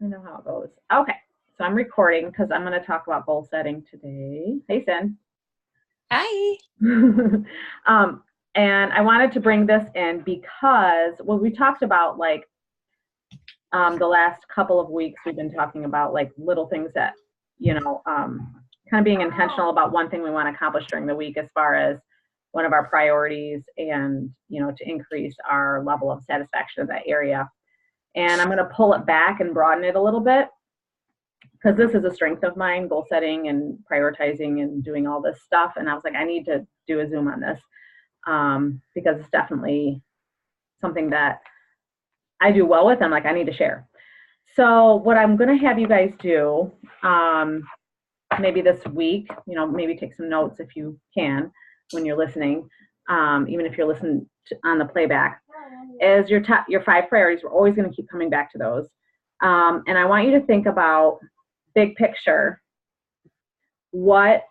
I know how it goes. Okay, so I'm recording because I'm going to talk about goal setting today. Hey, Sin. Hi. um, and I wanted to bring this in because, well, we talked about like the last couple of weeks, we've been talking about like little things that, you know, kind of being intentional about one thing we want to accomplish during the week as far as one of our priorities and, to increase our level of satisfaction in that area. And I'm going to pull it back and broaden it a little bit because this is a strength of mine, goal setting and prioritizing and doing all this stuff. And I was like, I need to do a Zoom on this because it's definitely something that I do well with. I'm like, I need to share. So what I'm going to have you guys do, maybe this week, maybe take some notes if you can when you're listening, even if you're listening on the playback, is your 5 priorities. We're always going to keep coming back to those. And I want you to think about big picture. What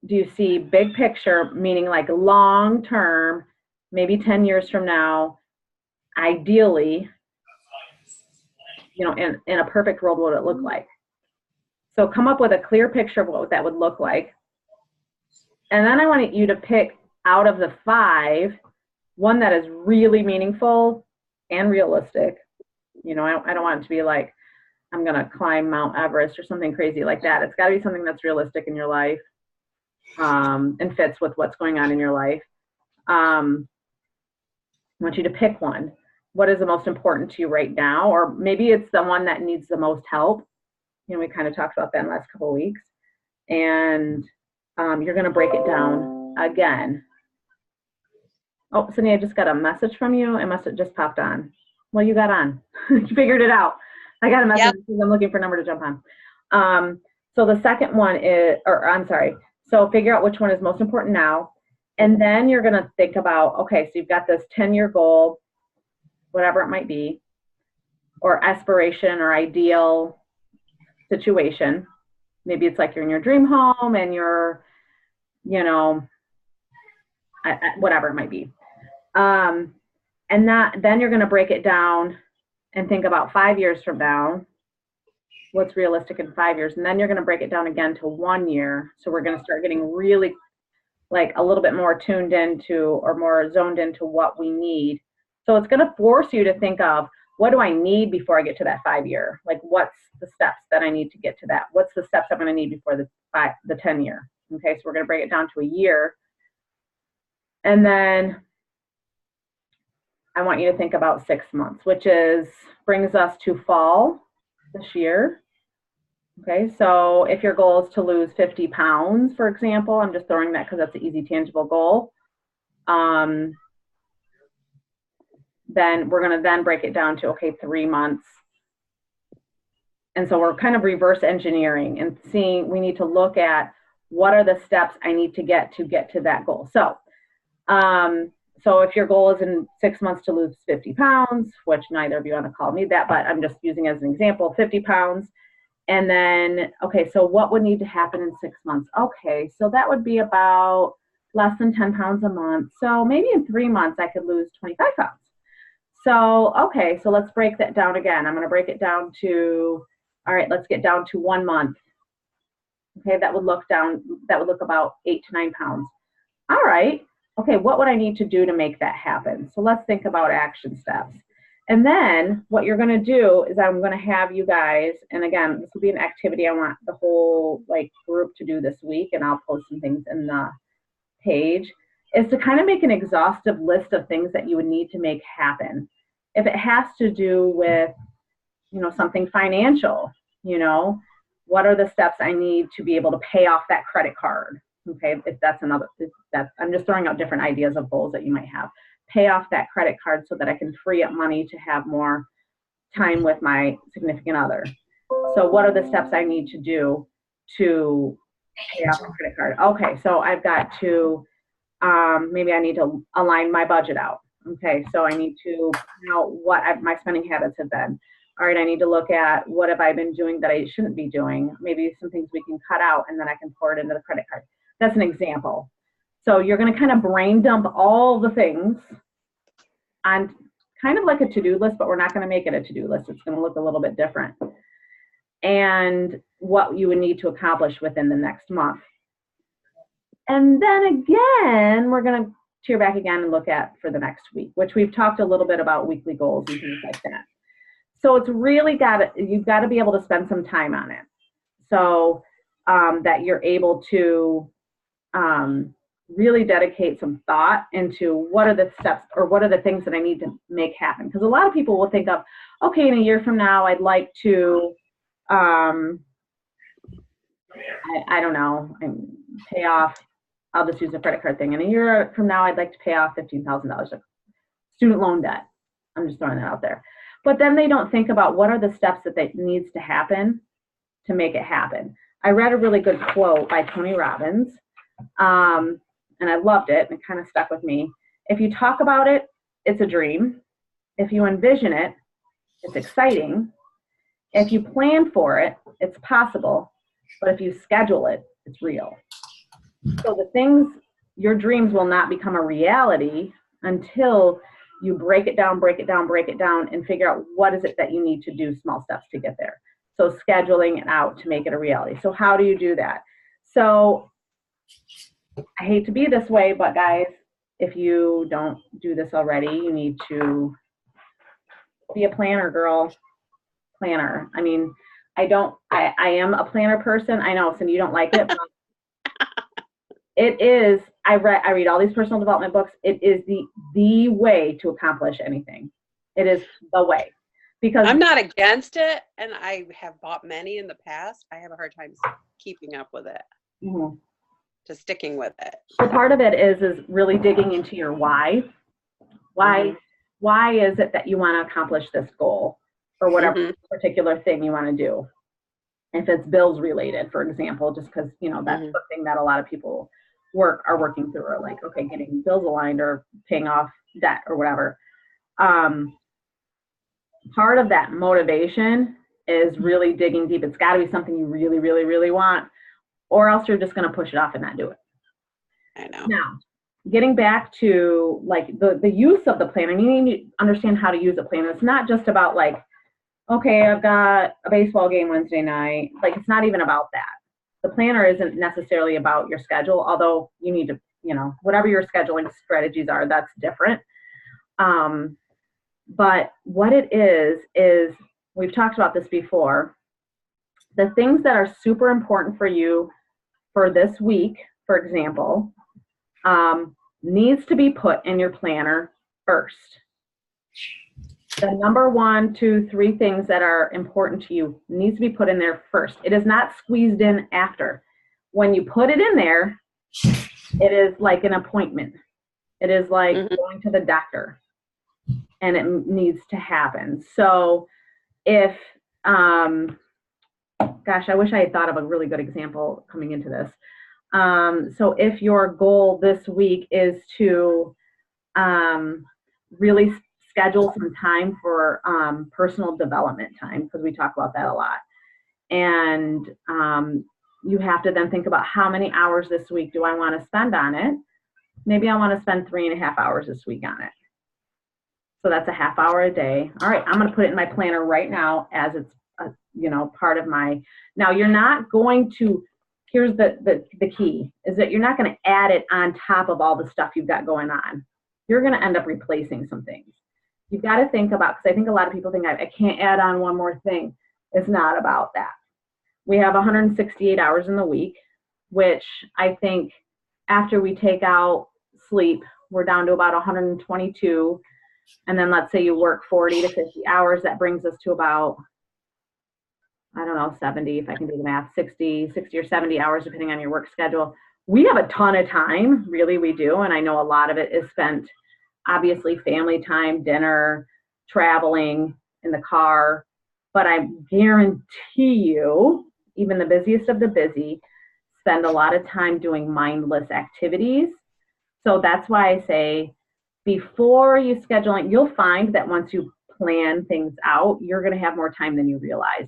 do you see big picture, meaning like long term, maybe 10 years from now, ideally, in a perfect world, what would it look like? So come up with a clear picture of what that would look like. And then I want you to pick out of the 5, one that is really meaningful and realistic. I don't want it to be like, I'm going to climb Mount Everest or something crazy like that. It's got to be something that's realistic in your life and fits with what's going on in your life. I want you to pick one. What is the most important to you right now? Or maybe it's the one that needs the most help. We kind of talked about that in the last couple of weeks. And you're going to break it down again. Oh, Cindy, I just got a message from you. It must have just popped on. Well, you got on. You figured it out. I got a message because I'm looking for a number to jump on. So the second one is, so figure out which one is most important now. And then you're going to think about, okay, so you've got this 10-year goal, whatever it might be, or aspiration or ideal situation. Maybe it's like you're in your dream home and you're, whatever it might be. And then you're going to break it down and think about 5 years from now, what's realistic in 5 years. And then you're going to break it down again to 1 year. So we're going to start getting really like a little bit more tuned into or more zoned into what we need. So it's going to force you to think of, what do I need before I get to that 5 year? Like, what's the steps that I need to get to that? What's the steps I'm going to need before the 10 year? Okay, so we're going to break it down to a year. And then I want you to think about 6 months, which brings us to fall this year. Okay, so if your goal is to lose 50 pounds, for example, I'm just throwing that because that's an easy, tangible goal. Then we're going to then break it down to, okay, 3 months. And so we're kind of reverse engineering and seeing, we need to look at what are the steps I need to get to that goal. So if your goal is in 6 months to lose 50 pounds, which neither of you on the call need that, but I'm just using as an example, 50 pounds. And then, okay, so what would need to happen in 6 months? Okay, so that would be about less than 10 pounds a month. So maybe in 3 months, I could lose 25 pounds. So, okay, so let's break that down again. I'm going to break it down to, all right, let's get down to 1 month. Okay, that would look about 8 to 9 pounds. All right. Okay, what would I need to do to make that happen? So let's think about action steps. And then what you're going to do is I'm going to have you guys, and again, this will be an activity I want the whole group to do this week, and I'll post some things in the page, is to kind of make an exhaustive list of things that you would need to make happen. If it has to do with, something financial, what are the steps I need to be able to pay off that credit card? Okay, if that's I'm just throwing out different ideas of goals that you might have. Pay off that credit card so that I can free up money to have more time with my significant other. So what are the steps I need to do to pay off the credit card? Okay, so I've got to, maybe I need to align my budget out. Okay, so I need to know what my spending habits have been. All right, I need to look at what have I been doing that I shouldn't be doing. Maybe some things we can cut out and then I can pour it into the credit card. That's an example. So you're going to kind of brain dump all the things on kind of like a to-do list, but we're not going to make it a to-do list. It's going to look a little bit different. and what you would need to accomplish within the next month. And then again, we're going to tear back again and look at for the next week, which we've talked a little bit about weekly goals and things like that. So it's really you've got to be able to spend some time on it. So that you're able to really dedicate some thought into what are the steps or what are the things that I need to make happen. Because a lot of people will think of, okay, in a year from now, I'd like to, I don't know, pay off, I'll just use a credit card thing. In a year from now, I'd like to pay off $15,000 of student loan debt. I'm just throwing that out there. But then they don't think about what are the steps that needs to happen to make it happen. I read a really good quote by Tony Robbins, and I loved it, and it kind of stuck with me. If you talk about it, it's a dream. If you envision it, it's exciting. If you plan for it, it's possible. But if you schedule it, it's real. So the things, your dreams will not become a reality until you break it down, and figure out what is it that you need to do, small steps to get there. So scheduling it out to make it a reality. So how do you do that? So I hate to be this way, but guys, if you don't do this already, you need to be a planner, girl. Planner. I mean, I am a planner person. I know, Cindy, you don't like it, but it is, I read all these personal development books. It is the way to accomplish anything. It is the way. Because I'm not against it, and I have bought many in the past. I have a hard time keeping up with it, to sticking with it. So part of it is really digging into your why. Why is it that you want to accomplish this goal or whatever particular thing you want to do? If it's bills related, for example, just because, that's the thing that a lot of people are working through, or like, okay, getting bills aligned or paying off debt or whatever. Part of that motivation is really digging deep. It's got to be something you really, really, really want, or else you're just going to push it off and not do it. I know. Now, getting back to like the use of the planner, you need to understand how to use a planner. It's not just about like, okay, I've got a baseball game Wednesday night. Like, it's not even about that. The planner isn't necessarily about your schedule, although you need to, whatever your scheduling strategies are, that's different. But what it is we've talked about this before, the things that are super important for you for this week, for example, needs to be put in your planner first. The number 1, 2, 3 things that are important to you needs to be put in there first. It is not squeezed in after. When you put it in there, it is like an appointment. It is like going to the doctor, and it needs to happen. So if, gosh, I wish I had thought of a really good example coming into this. So if your goal this week is to really schedule some time for personal development time, because we talk about that a lot. And you have to then think about how many hours this week do I want to spend on it. Maybe I want to spend 3.5 hours this week on it. So that's a half hour a day. All right, I'm going to put it in my planner right now as it's, part of my, now you're not going to, here's the key, is that you're not going to add it on top of all the stuff you've got going on. You're going to end up replacing some things. You've got to think about, because I think a lot of people think I can't add on one more thing. It's not about that. We have 168 hours in the week, which I think after we take out sleep, we're down to about 122. And then let's say you work 40 to 50 hours, that brings us to about, 70, if I can do the math, 60 or 70 hours, depending on your work schedule. We have a ton of time, really, we do. And I know a lot of it is spent, obviously, family time, dinner, traveling, in the car. But I guarantee you, even the busiest of the busy spend a lot of time doing mindless activities. So that's why I say, before you schedule it, you'll find that once you plan things out, you're going to have more time than you realize.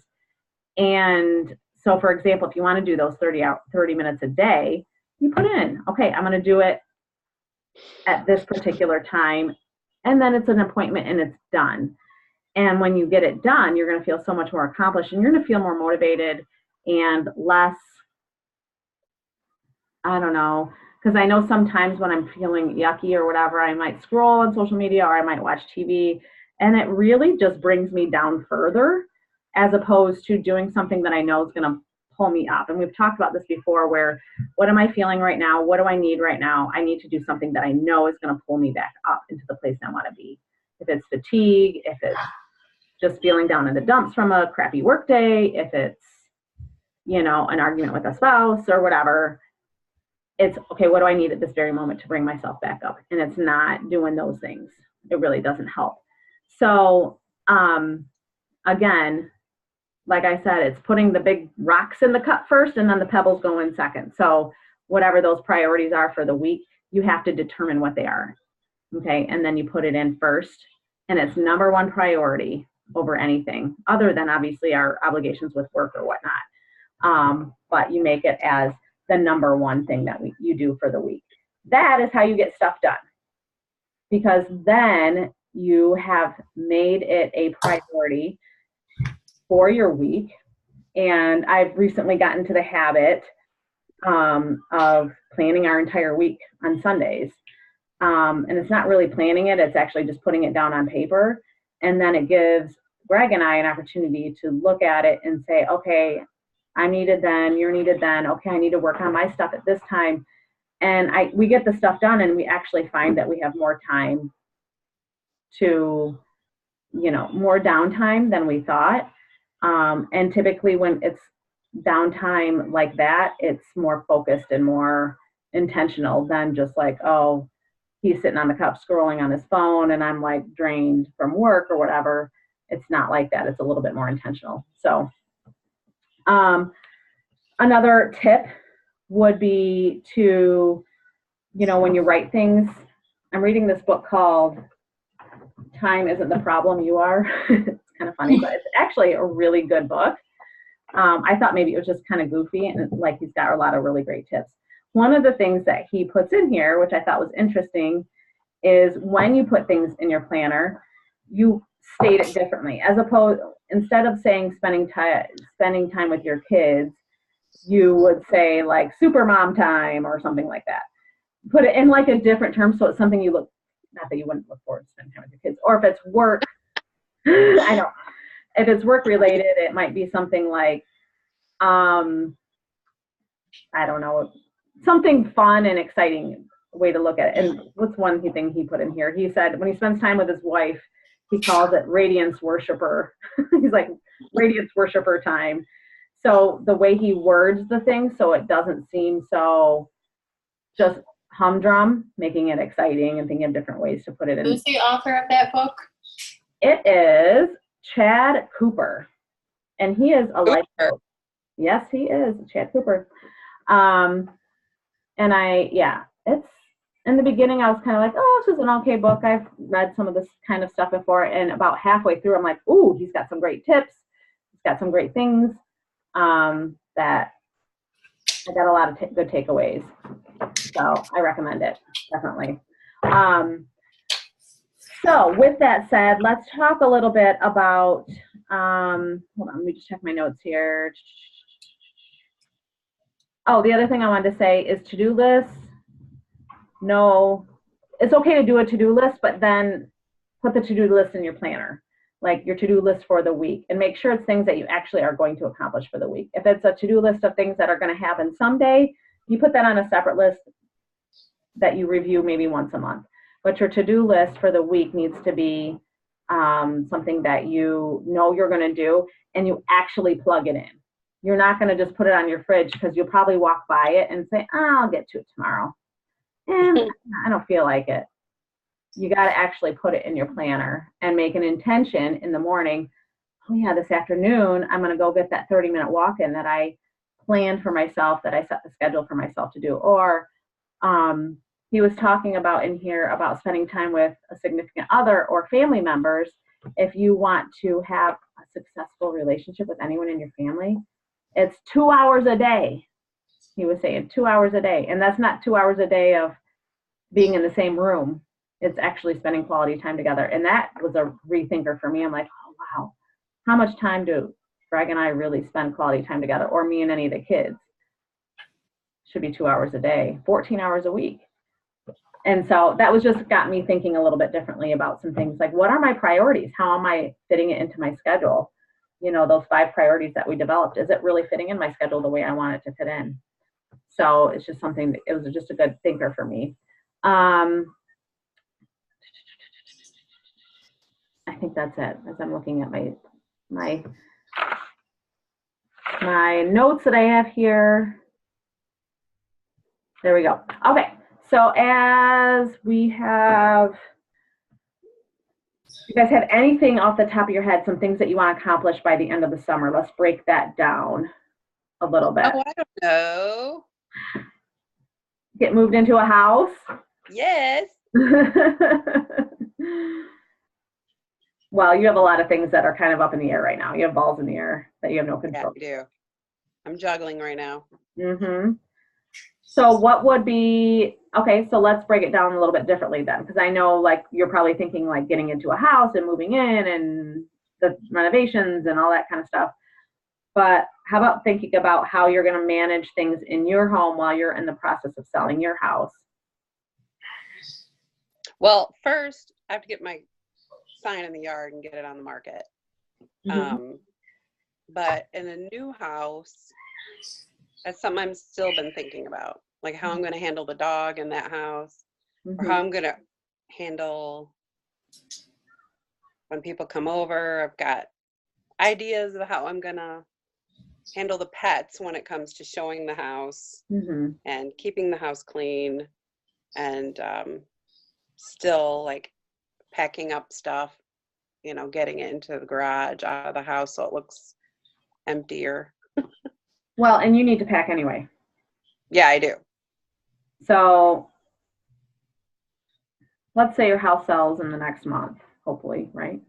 And so, for example, if you want to do those 30 minutes a day, you put in, okay, I'm going to do it at this particular time, and then it's an appointment and it's done. And when you get it done, you're going to feel so much more accomplished, and you're going to feel more motivated and less, I don't know, because I know sometimes when I'm feeling yucky or whatever, I might scroll on social media or I might watch TV, and it really just brings me down further as opposed to doing something that I know is going to pull me up. And we've talked about this before, where what am I feeling right now? What do I need right now? I need to do something that I know is going to pull me back up into the place I want to be. If it's fatigue, if it's just feeling down in the dumps from a crappy work day, if it's, an argument with a spouse or whatever, it's okay, what do I need at this very moment to bring myself back up? And it's not doing those things. It really doesn't help. So, again, like I said, it's putting the big rocks in the cup first and then the pebbles go in second. So whatever those priorities are for the week, you have to determine what they are. Okay. And then you put it in first, and it's number one priority over anything other than obviously our obligations with work or whatnot. But you make it as the number one thing that you do for the week. That is how you get stuff done, because then you have made it a priority for your week. And I've recently gotten to the habit of planning our entire week on Sundays. And it's not really planning it, it's actually just putting it down on paper. And then it gives Greg and I an opportunity to look at it and say, okay, I'm needed then, you're needed then. Okay, I need to work on my stuff at this time. And we get the stuff done, and we actually find that we have more time to, more downtime than we thought. And typically when it's downtime like that, it's more focused and more intentional than just like, oh, he's sitting on the couch scrolling on his phone and I'm like drained from work or whatever. It's not like that. It's a little bit more intentional. So another tip would be to, when you write things, I'm reading this book called Time Isn't the Problem, You Are. It's kind of funny, but it's actually a really good book. I thought maybe it was just kind of goofy, and like he's got a lot of really great tips. One of the things that he puts in here, which I thought was interesting, is when you put things in your planner, you state it differently. Instead of saying spending time with your kids, you would say like super mom time or something like that. Put it in like a different term, so it's something not that you wouldn't look forward to spending time with your kids. Or if it's work, I know. If it's work related, it might be something like, I don't know, something fun and exciting way to look at it. And what's one thing he put in here? He said when he spends time with his wife, he calls it radiance worshiper. He's like, radiance worshiper time. So the way he words the thing, so it doesn't seem so just humdrum, making it exciting and thinking of different ways to put it in. Who's the author of that book? It is Chad Cooper, and he is a life coach. Yes, he is Chad Cooper. And it's in the beginning I was kind of like, oh, this is an okay book. I've read some of this kind of stuff before, and about halfway through, I'm like, ooh, he's got some great tips. He's got some great things that I got a lot of good takeaways. So I recommend it, definitely. So with that said, let's talk a little bit about, hold on, let me just check my notes here. Oh, the other thing I wanted to say is to-do lists. No, it's okay to do a to-do list, but then put the to-do list in your planner, like your to-do list for the week, and make sure it's things that you actually are going to accomplish for the week. If it's a to-do list of things that are going to happen someday, you put that on a separate list that you review maybe once a month. But your to-do list for the week needs to be something that you know you're going to do and you actually plug it in. You're not going to just put it on your fridge, because you'll probably walk by it and say, oh, I'll get to it tomorrow. And I don't feel like it. You got to actually put it in your planner and make an intention in the morning. Oh yeah, this afternoon, I'm going to go get that 30-minute walk-in that I planned for myself, that I set the schedule for myself to do. Or he was talking about in here about spending time with a significant other or family members. If you want to have a successful relationship with anyone in your family, it's 2 hours a day. He was saying 2 hours a day. And that's not 2 hours a day of being in the same room. It's actually spending quality time together. And that was a rethinker for me. I'm like, oh wow, how much time do Greg and I really spend quality time together, or me and any of the kids? Should be 2 hours a day, 14 hours a week. And so that was just got me thinking a little bit differently about some things, like what are my priorities? How am I fitting it into my schedule? You know, those 5 priorities that we developed, is it really fitting in my schedule the way I want it to fit in? So it's just something that it was just a good thinker for me. I think that's it. As I'm looking at my notes that I have here. There we go. Okay. So as we have, you guys have anything off the top of your head, some things that you want to accomplish by the end of the summer? Let's break that down a little bit. Oh, I don't know. Get moved into a house? Yes. Well, you have a lot of things that are kind of up in the air right now. You have balls in the air that you have no control. Yeah, I do. I'm juggling right now. Mm-hmm. So what would be, okay, so let's break it down a little bit differently then, because I know like you're probably thinking like getting into a house and moving in and the renovations and all that kind of stuff. But how about thinking about how you're going to manage things in your home while you're in the process of selling your house? Well, first I have to get my sign in the yard and get it on the market. Mm-hmm. But in a new house, that's something I've still been thinking about, like how I'm going to handle the dog in that house, or how I'm going to handle when people come over. I've got ideas of how I'm going to handle the pets when it comes to showing the house and keeping the house clean, and still like packing up stuff, you know, getting it into the garage, out of the house so it looks emptier. Well, and you need to pack anyway. Yeah, I do. So let's say your house sells in the next month, hopefully, right?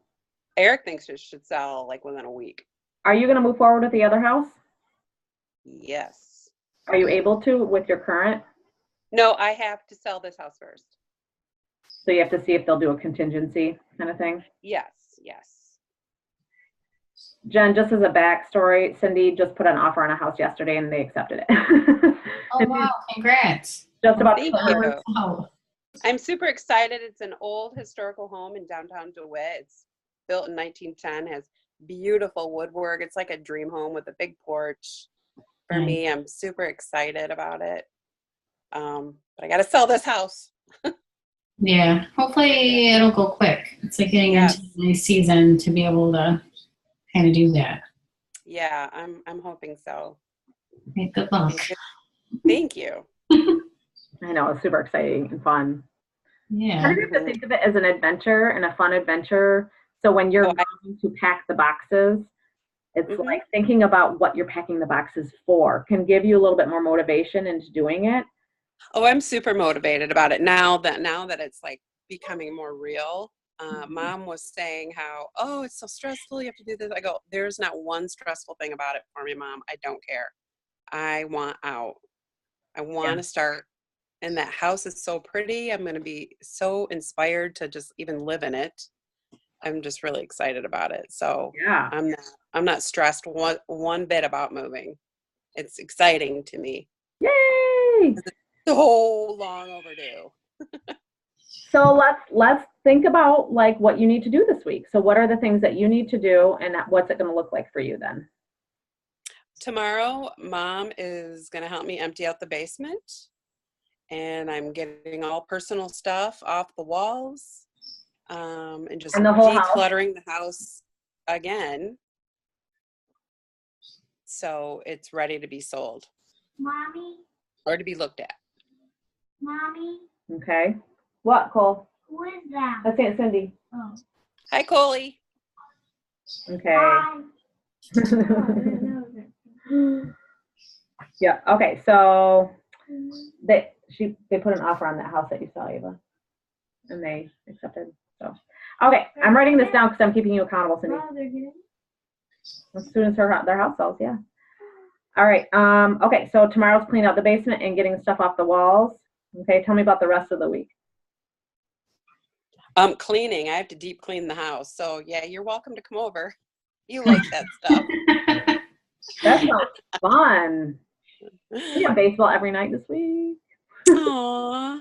Eric thinks it should sell like within a week. Are you going to move forward with the other house? Yes. Are you able to with your current? No, I have to sell this house first. So you have to see if they'll do a contingency kind of thing? Yes, yes. Jen, just as a backstory, Cindy just put an offer on a house yesterday and they accepted it. Oh, wow. Congrats. Just about Thank to you. Oh, I'm super excited. It's an old historical home in downtown DeWitt. It's built in 1910, has beautiful woodwork. It's like a dream home with a big porch. For me, I'm super excited about it. But I got to sell this house. yeah. Hopefully it'll go quick. It's like getting into the season to be able to kind of do that. Yeah, I'm hoping so. Okay, good luck. Thank you. I know, it's super exciting and fun. Yeah. I have to think of it as an adventure and a fun adventure. So when you're going to pack the boxes, it's like thinking about what you're packing the boxes for can give you a little bit more motivation into doing it. Oh, I'm super motivated about it now that it's like becoming more real. Mom was saying how, oh, it's so stressful. You have to do this. I go, there's not one stressful thing about it for me, Mom. I don't care. I want out. I want to start. And that house is so pretty. I'm going to be so inspired to just even live in it. I'm just really excited about it. So yeah, I'm not stressed one bit about moving. It's exciting to me. Yay! It's so long overdue. So let's think about like what you need to do this week. So what are the things that you need to do, and what's it going to look like for you then? Tomorrow, Mom is going to help me empty out the basement, and I'm getting all personal stuff off the walls, and just decluttering the house again, so it's ready to be sold. Mommy. Or to be looked at. Mommy. Okay. What, Cole? Who is that? That's Aunt Cindy. Oh. Hi, Coley. Okay. Hi. Yeah. Okay. So they put an offer on that house that you saw, Eva, and they accepted. So okay, I'm writing this down because I'm keeping you accountable, Cindy. Oh, they're getting As soon as their house sells, yeah. All right. Okay. So tomorrow's clean out the basement and getting stuff off the walls. Okay. Tell me about the rest of the week. Cleaning. I have to deep clean the house. So yeah, you're welcome to come over. You like that stuff. That sounds fun. We have baseball every night this week. Aww.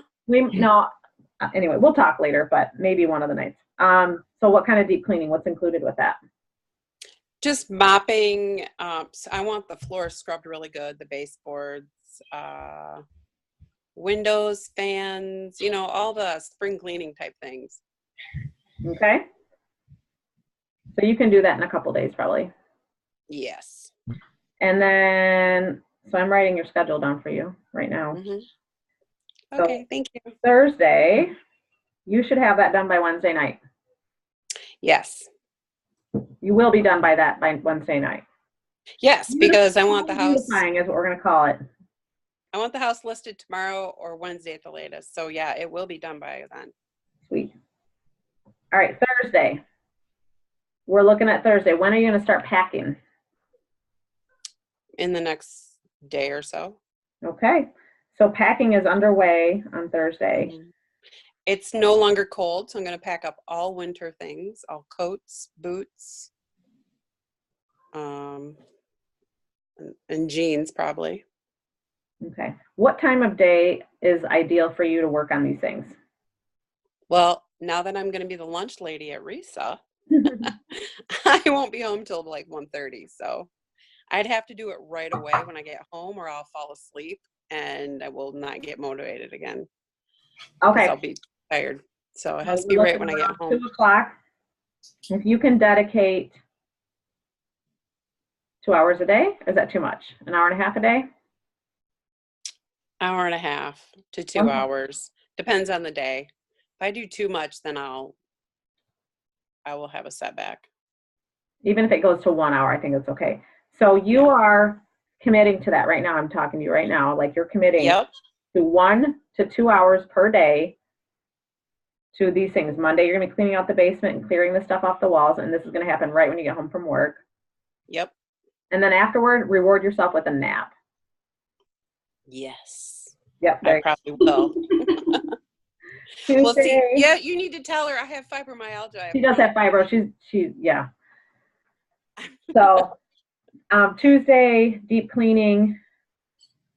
Anyway, we'll talk later, but maybe one of the nights. So what kind of deep cleaning? What's included with that? Just mopping. So I want the floor scrubbed really good, the baseboards, windows, fans, all the spring cleaning type things. Okay. So you can do that in a couple days probably. Yes. And then, so I'm writing your schedule down for you right now. Mm-hmm. Okay, So thank you. Thursday, you should have that done by Wednesday night. Yes. You will be done by Wednesday night. Yes, because I want the house. Beautifying is what we're going to call it. I want the house listed tomorrow or Wednesday at the latest. So yeah, it will be done by then. Sweet. All right, Thursday. We're looking at Thursday. When are you going to start packing? In the next day or so. Okay. So packing is underway on Thursday. Mm-hmm. It's no longer cold, so I'm going to pack up all winter things, all coats, boots, and jeans probably. Okay. What time of day is ideal for you to work on these things? Well, now that I'm going to be the lunch lady at Risa, I won't be home till like 1:30. So I'd have to do it right away when I get home or I'll fall asleep and I will not get motivated again. Okay. I'll be tired. So it has to be right when I get home. 2 o'clock. If you can dedicate 2 hours a day, is that too much? An hour and a half a day? Hour and a half to 2 hours. Depends on the day. If I do too much, then I will have a setback. Even if it goes to 1 hour, I think it's okay. So you are committing to that right now. I'm talking to you right now. Like you're committing to 1 to 2 hours per day to these things. Monday, you're going to be cleaning out the basement and clearing the stuff off the walls. And this is going to happen right when you get home from work. Yep. And then afterward, reward yourself with a nap. Yes. Yep. I probably will. Tuesday, well, see, yeah, you need to tell her I have fibromyalgia. She does have fibro. She's yeah. So Tuesday, deep cleaning.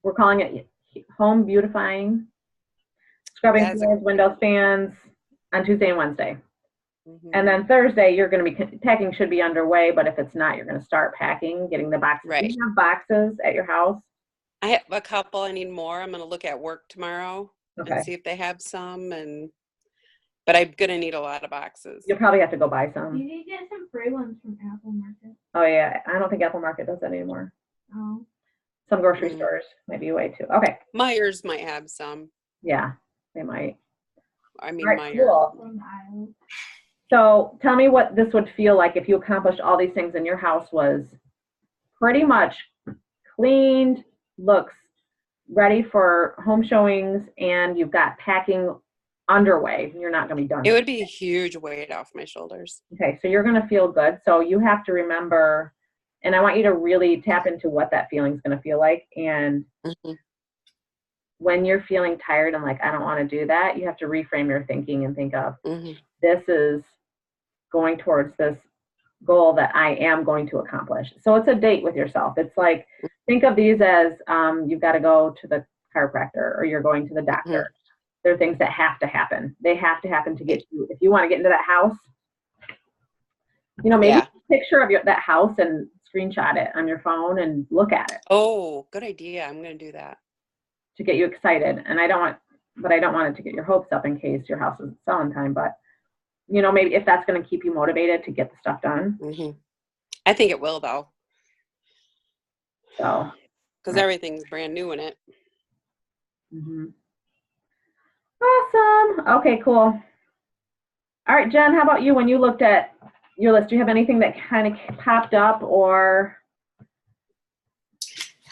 We're calling it home beautifying. Scrubbing floors, windows, fans on Tuesday and Wednesday. Mm-hmm. And then Thursday, you're going to be packing should be underway, but if it's not, you're going to start packing, getting the boxes. Right. Do you have boxes at your house? I have a couple. I need more. I'm going to look at work tomorrow and see if they have some. But I'm going to need a lot of boxes. You'll probably have to go buy some. You need to get some free ones from Apple Market. Oh, yeah. I don't think Apple Market does that anymore. Oh. Some grocery stores might be away too. Okay. Meijer's might have some. Yeah, they might. I mean, right, Meijer. Cool. So tell me what this would feel like if you accomplished all these things and your house was pretty much cleaned, looks ready for home showings, and you've got packing underway. You're not going to be done. It would be a huge weight off my shoulders. Okay, so you're going to feel good. So you have to remember, and I want you to really tap into what that feeling is going to feel like. And when you're feeling tired and like, I don't want to do that, you have to reframe your thinking and think of, this is going towards this goal that I am going to accomplish. So it's a date with yourself. It's like, think of these as you've got to go to the chiropractor or you're going to the doctor. They're things that have to happen. They have to happen to get you. If you want to get into that house, maybe a picture of that house and screenshot it on your phone and look at it. Oh, good idea. I'm going to do that. To get you excited. And I don't want it to get your hopes up in case your house doesn't sell in time. But, maybe if that's going to keep you motivated to get the stuff done. I think it will, though. So. Because everything's brand new in it. Awesome. Okay, cool. All right, Jen, how about you? When you looked at your list, do you have anything that kind of popped up, or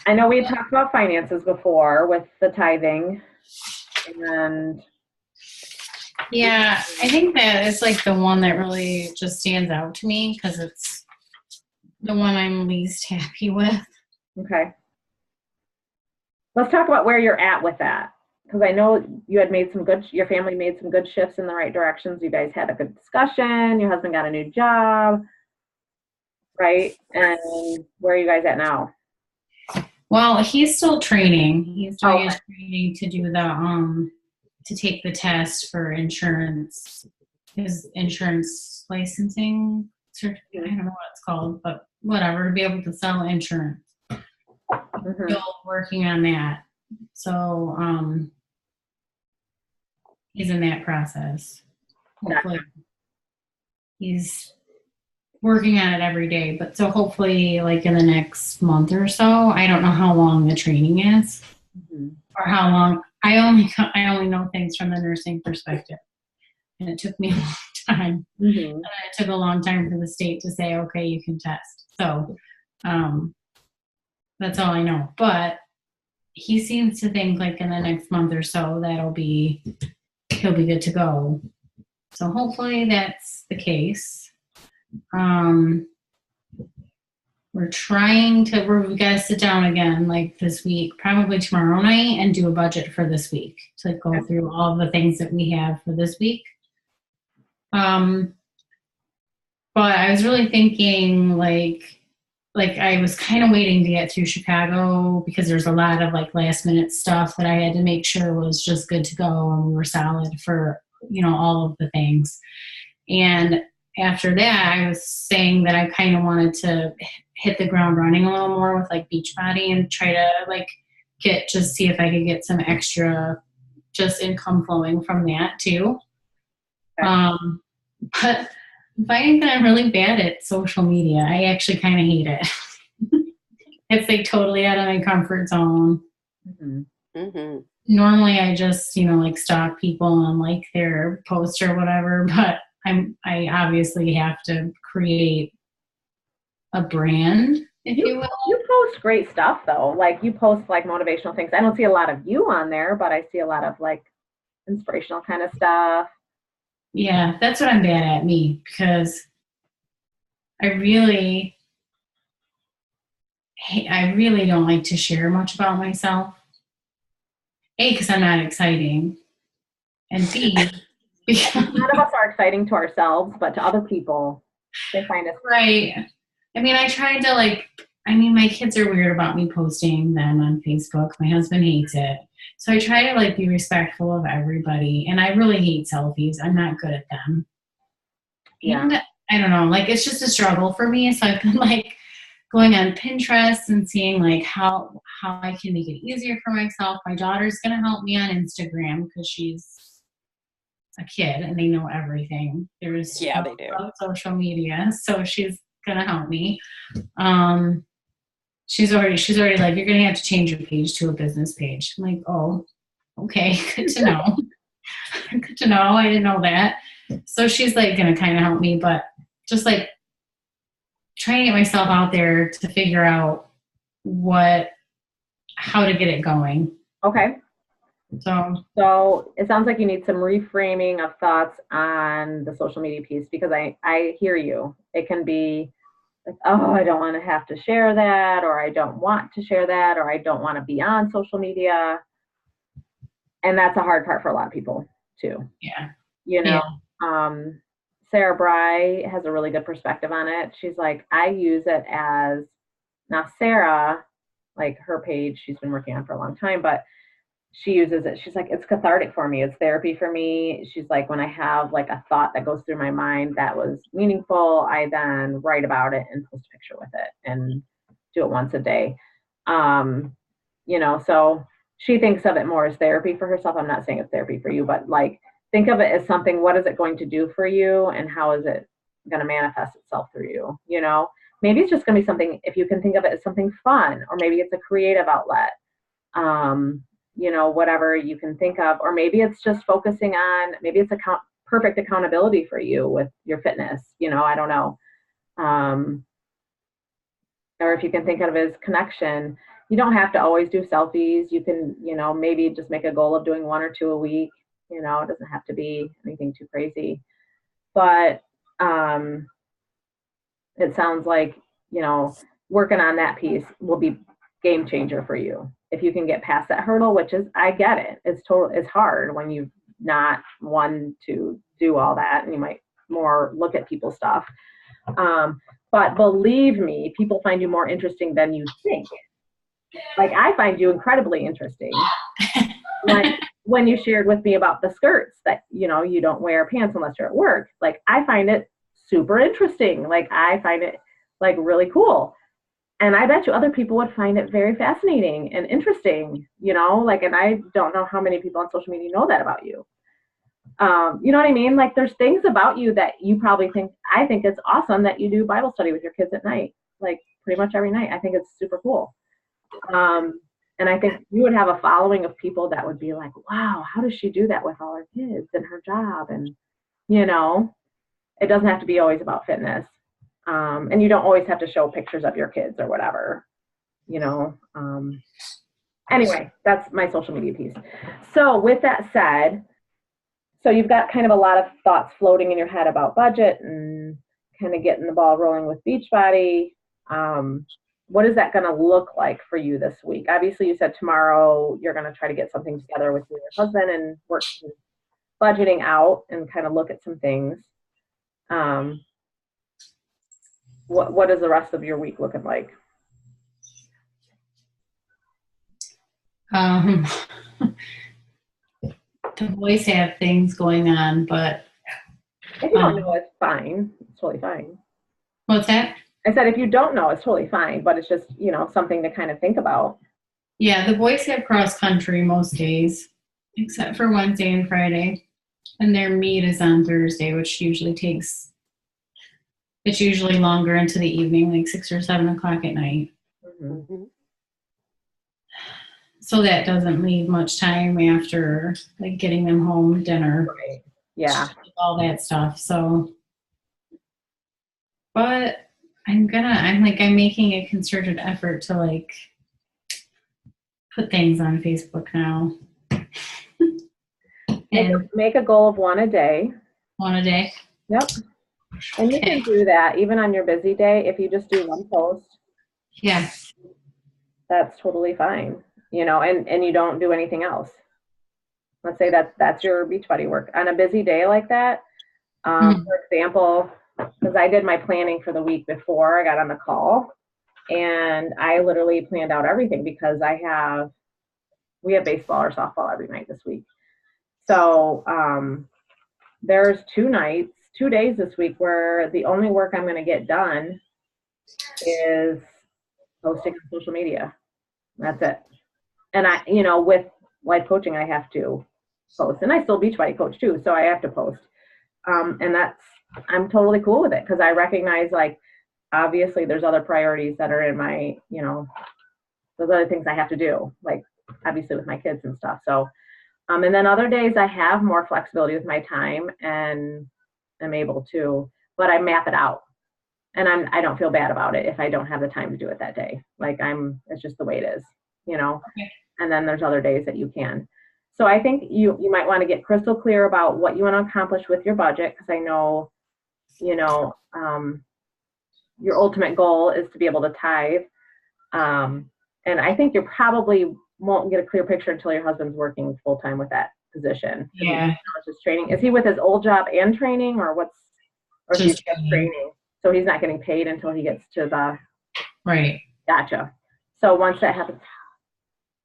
I know we had talked about finances before with the tithing, and yeah, I think that is like the one that really just stands out to me because it's the one I'm least happy with. Okay. Let's talk about where you're at with that. because I know you had made some good, your family made some good shifts in the right directions. You guys had a good discussion. Your husband got a new job, right? And where are you guys at now? Well, he's still training. He's doing Okay. his training to do the to take the test for insurance, his insurance licensing. I don't know what it's called, but whatever, to be able to sell insurance. Mhm. Still working on that. So he's in that process. Hopefully, he's working on it every day. But so hopefully, like in the next month or so, I don't know how long the training is. Mhm. Or how long. I only know things from the nursing perspective, and it took me a long time. Mhm. It took a long time for the state to say, okay, you can test. So that's all I know. But he seems to think like in the next month or so he'll be good to go. So hopefully that's the case. We're trying to, we got to sit down again like this week, probably tomorrow night, and do a budget for this week to go through all the things that we have for this week. But I was really thinking like I was kind of waiting to get through Chicago because there's a lot of like last minute stuff that I had to make sure was just good to go and we were solid for, all of the things. And after that, I was saying that I kind of wanted to hit the ground running a little more with like Beachbody and try to like see if I could get some extra just income flowing from that too. Okay. But I'm finding that I'm really bad at social media. I actually kind of hate it. It's like totally out of my comfort zone. Mhm. Mm-hmm. Normally I just, like stalk people and like their posts or whatever, but I obviously have to create a brand, if you will. You post great stuff though. Like you post like motivational things. I don't see a lot of you on there, but I see a lot of like inspirational kind of stuff. Yeah, that's what I'm bad at, me, because I really don't like to share much about myself. A, because I'm not exciting, and B, because None of us are exciting to ourselves, but to other people, they find us. right. I mean, I tried to my kids are weird about me posting them on Facebook. My husband hates it. So I try to be respectful of everybody. And I really hate selfies. I'm not good at them. Yeah. And I don't know, it's just a struggle for me. So I've been going on Pinterest and seeing how I can make it easier for myself. My daughter's gonna help me on Instagram because she's a kid and they know everything. There's Yeah, they do. social media, so she's gonna help me. She's already like, you're gonna have to change your page to a business page. I'm like, oh, okay, good to know. Good to know. I didn't know that. So she's gonna kind of help me, but just trying to get myself out there to figure out how to get it going. Okay. So it sounds like you need some reframing of thoughts on the social media piece because I hear you. It can be like, oh, I don't want to have to share that, or I don't want to share that, or I don't want to be on social media. And that's a hard part for a lot of people too. Yeah. Sarah Bry has a really good perspective on it. She's like, I use it as, now Sarah, her page, she's been working on for a long time, but she uses it. She's like, it's cathartic for me. It's therapy for me. She's like, when I have a thought that goes through my mind that was meaningful, I then write about it and post a picture with it and do it once a day. So she thinks of it more as therapy for herself. I'm not saying it's therapy for you, but think of it as something, what is it going to do for you and how is it going to manifest itself through you? Maybe it's just going to be something, if you can think of it as something fun, or maybe it's a creative outlet. Whatever you can think of, or maybe it's just focusing on, maybe it's perfect accountability for you with your fitness, I don't know. Or if you can think of it as connection, you don't have to always do selfies. You can, maybe just make a goal of doing 1 or 2 a week. It doesn't have to be anything too crazy, but it sounds like, working on that piece will be game changer for you. If you can get past that hurdle, which is, I get it. It's hard when you not one to do all that, and you might more look at people's stuff. But believe me, people find you more interesting than you think. Like, I find you incredibly interesting. Like when you shared with me about the skirts that, you know, you don't wear pants unless you're at work. Like, I find it super interesting. Like, I find it like really cool. And I bet you other people would find it very fascinating and interesting, you know, like, and I don't know how many people on social media know that about you. You know what I mean? Like, there's things about you that you probably think, I think it's awesome that you do Bible study with your kids at night, like pretty much every night. I think it's super cool. And I think you would have a following of people that would be like, wow, how does she do that with all her kids and her job? And, you know, it doesn't have to be always about fitness. And you don't always have to show pictures of your kids or whatever, you know. Anyway, that's my social media piece. So with that said, so you've got kind of a lot of thoughts floating in your head about budget and kind of getting the ball rolling with Beachbody. What is that going to look like for you this week? Obviously, you said tomorrow you're going to try to get something together with you and your husband and work budgeting out and kind of look at some things. What is the rest of your week looking like? The boys have things going on, but If you don't know, it's fine. It's totally fine. what's that? I said, if you don't know, it's totally fine, but it's just, you know, something to kind of think about. Yeah, the boys have cross country most days, except for Wednesday and Friday. And their meet is on Thursday, which usually it's usually longer into the evening, like 6 or 7 o'clock at night. Mm-hmm. So that doesn't leave much time after, like, getting them home, dinner, Right. Yeah. all that stuff. So, but I'm making a concerted effort to, like, put things on Facebook now. And Make a goal of one a day. one a day. Yep. And you can do that even on your busy day. If you just do one post, Yeah. that's totally fine. You know, and you don't do anything else. Let's say that's your Beachbody work. On a busy day like that, for example, because I did my planning for the week before I got on the call, and I literally planned out everything because we have baseball or softball every night this week. So there's 2 days this week where the only work I'm going to get done is posting on social media. That's it. And I, you know, with life coaching, I have to post, and I still Beachbody coach too, so I have to post. And I'm totally cool with it because I recognize, like, obviously there's other priorities that are in my, you know, those other things I have to do, like obviously with my kids and stuff. So, and then other days I have more flexibility with my time and I'm able to, but I map it out. And I don't feel bad about it if I don't have the time to do it that day. Like, it's just the way it is, you know. Okay. And then there's other days that you can. So I think you might want to get crystal clear about what you want to accomplish with your budget, because I know, you know, your ultimate goal is to be able to tithe. And I think you probably won't get a clear picture until your husband's working full time with that position. Yeah. It's just training. Is he with his old job and training, or is he just training. training? So he's not getting paid until he gets to the. Right. Gotcha. So once that happens,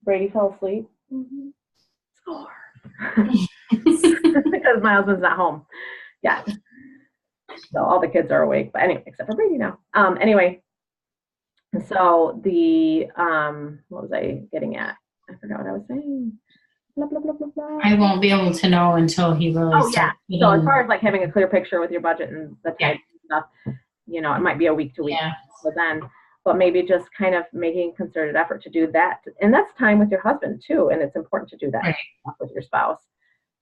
Brady fell asleep. Mm-hmm. Score. Because my husband's not home. Yeah. So all the kids are awake, but anyway, except for Brady now. Anyway, so what was I getting at? I forgot what I was saying. Blah, blah, blah, blah, blah. I won't be able to know until he really starts. So as far as like having a clear picture with your budget and the type of stuff, you know, it might be a week to week. Yeah. So then, but maybe just kind of making a concerted effort to do that. And that's time with your husband too. And it's important to do that with your spouse.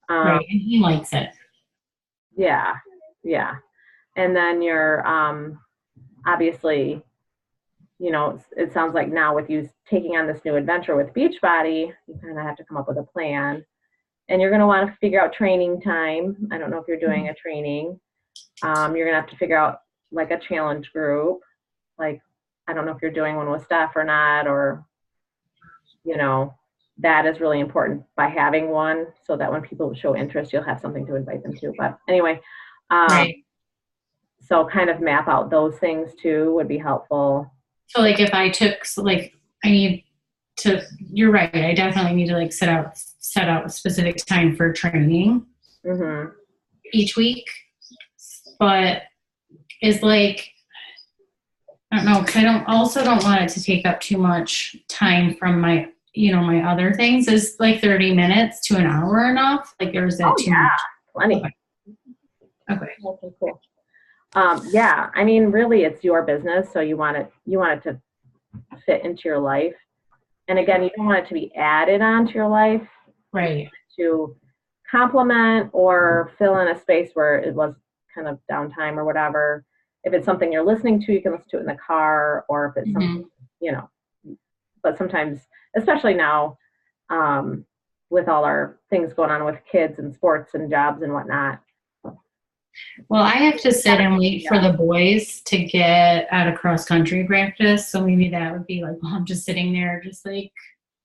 Right. And he likes it. Yeah. Yeah. And then you're, obviously, you know, it sounds like now with you taking on this new adventure with Beachbody, you kind of have to come up with a plan. And you're going to want to figure out training time. I don't know if you're doing a training. You're going to have to figure out like a challenge group. Like, I don't know if you're doing one with Steph or not, or you know, that is really important by having one so that when people show interest, you'll have something to invite them to. But anyway, Right. so kind of map out those things too would be helpful. So like if I took, so like I need to, you're right, I definitely need to like set out a specific time for training Mm-hmm. each week. But is like, I don't know, 'cause I don't want it to take up too much time from my, my other things. Is like 30 minutes to an hour enough? Like, or is that too much? Plenty. Okay. Okay, cool. Yeah, I mean, really, it's your business, so you want it to fit into your life. And again, you don't want it to be added onto your life. Right. To complement or fill in a space where it was kind of downtime or whatever. If it's something you're listening to, you can listen to it in the car, or if it's something, but sometimes, especially now, with all our things going on with kids and sports and jobs and whatnot. Well, I have to sit and wait for the boys to get out of cross country practice. So maybe that would be like, well, I'm just sitting there, just like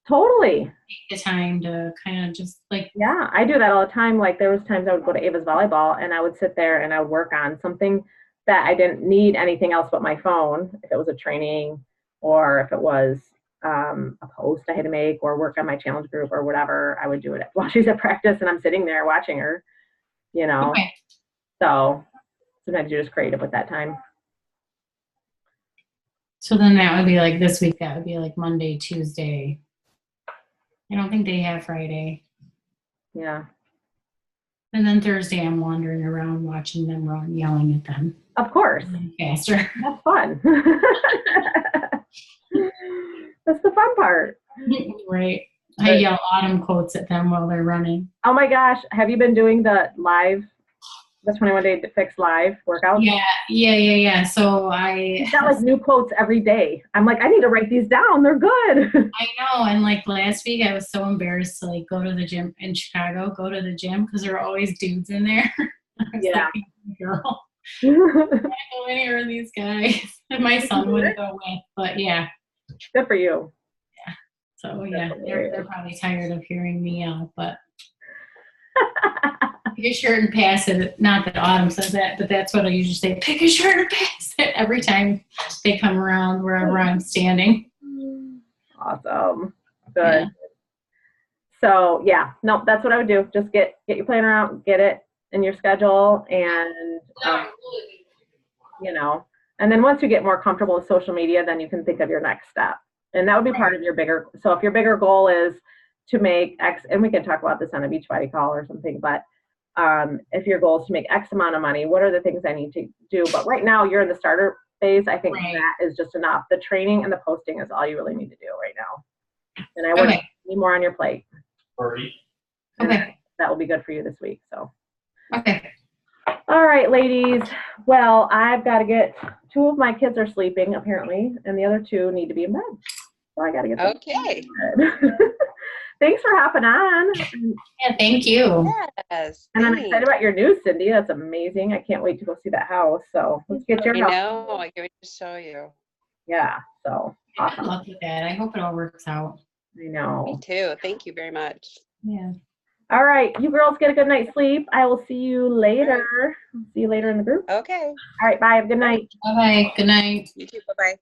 Totally. take the time to kind of just like. Yeah, I do that all the time. Like there was times I would go to Ava's volleyball and I would sit there and I would work on something that I didn't need anything else but my phone. If it was a training or if it was a post I had to make or work on my challenge group or whatever, I would do it while she's at practice and I'm sitting there watching her, Okay. So sometimes you're just creative with that time. So then that would be like this week, that would be like Monday, Tuesday. I don't think they have Friday. Yeah. And then Thursday, I'm wandering around watching them run, yelling at them. Of course. Faster. That's fun. That's the fun part. Right. I yell autumn quotes at them while they're running. Oh my gosh. Have you been doing the 21 Day Fix live workout? Yeah. So I got like new quotes every day. I'm like, I need to write these down. They're good. I know. And like last week, I was so embarrassed to like go to the gym in Chicago, because there are always dudes in there. Yeah. Like, girl, I can't go anywhere with these guys. And my son wouldn't go with, but yeah. Good for you. Yeah. So yeah, they're probably tired of hearing me yell, but. Pick a shirt and pass it. Not that Autumn says that, but that's what I usually say. Pick a shirt and pass it every time they come around wherever I'm standing. Awesome. Good. Yeah. So yeah, no, that's what I would do. Just get your planner out, get it in your schedule, and and then once you get more comfortable with social media, then you can think of your next step, and that would be part of your bigger. So if your bigger goal is to make X, and we can talk about this on a Beachbody call or something, but if your goal is to make X amount of money, what are the things I need to do? But right now you're in the starter phase. I think that is just enough. The training and the posting is all you really need to do right now. And I wouldn't need more on your plate. Okay. That will be good for you this week. So. Okay. All right, ladies. Well, I've got to get 2 of my kids are sleeping apparently, and the other 2 need to be in bed. So I got to get them in bed. Thanks for hopping on. Yeah, thank you. Yes. And I'm excited about your news, Cindy. That's amazing. I can't wait to go see that house. So let's get your house. I know. I can't wait to show you. Yeah. So Awesome. Good luck with that. I hope it all works out. I know. Me too. Thank you very much. Yeah. All right. You girls get a good night's sleep. I will see you later. See you later in the group. Okay. All right. Bye. Have a good night. Bye-bye. Good night. You too. Bye-bye.